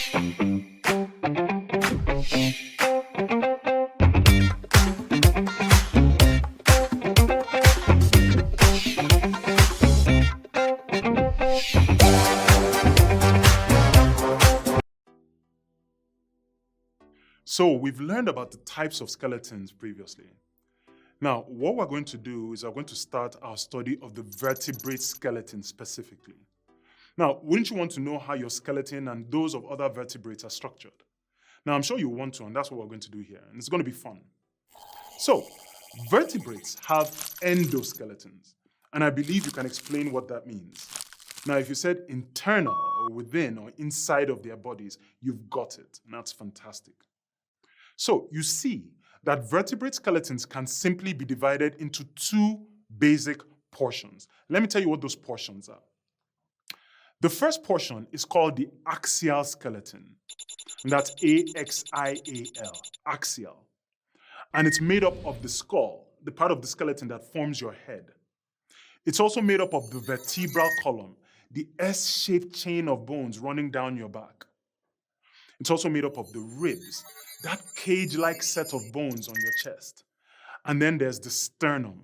So we've learned about the types of skeletons previously. Now, what we're going to do is we're going to start our study of the vertebrate skeleton specifically. Now, wouldn't you want to know how your skeleton and those of other vertebrates are structured? Now, I'm sure you want to, and that's what we're going to do here, and it's going to be fun. So, vertebrates have endoskeletons, and I believe you can explain what that means. Now, if you said internal or within or inside of their bodies, you've got it, and that's fantastic. So, you see that vertebrate skeletons can simply be divided into two basic portions. Let me tell you what those portions are. The first portion is called the axial skeleton, and that's A-X-I-A-L, axial. And it's made up of the skull, the part of the skeleton that forms your head. It's also made up of the vertebral column, the S-shaped chain of bones running down your back. It's also made up of the ribs, that cage-like set of bones on your chest. And then there's the sternum,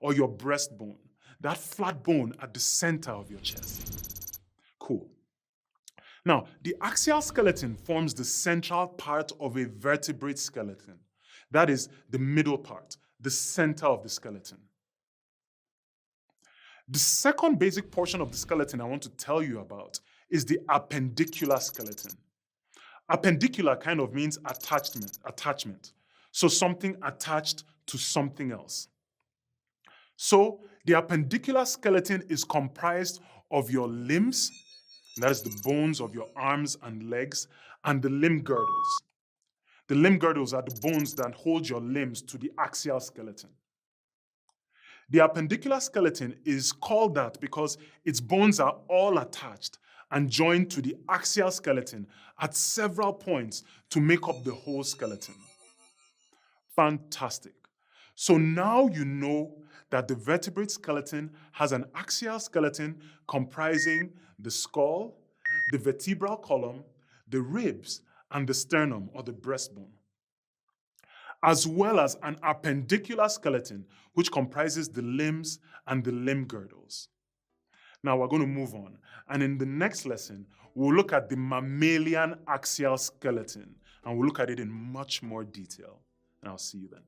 or your breastbone, that flat bone at the center of your chest. Cool. Now, the axial skeleton forms the central part of a vertebrate skeleton. That is the middle part, the center of the skeleton. The second basic portion of the skeleton I want to tell you about is the appendicular skeleton. Appendicular kind of means attachment. So something attached to something else. So the appendicular skeleton is comprised of your limbs, that is the bones of your arms and legs, and the limb girdles. The limb girdles are the bones that hold your limbs to the axial skeleton. The appendicular skeleton is called that because its bones are all attached and joined to the axial skeleton at several points to make up the whole skeleton. Fantastic. So now you know that the vertebrate skeleton has an axial skeleton comprising the skull, the vertebral column, the ribs, and the sternum or the breastbone, as well as an appendicular skeleton which comprises the limbs and the limb girdles. Now we're going to move on, and in the next lesson, we'll look at the mammalian axial skeleton, and we'll look at it in much more detail. And I'll see you then.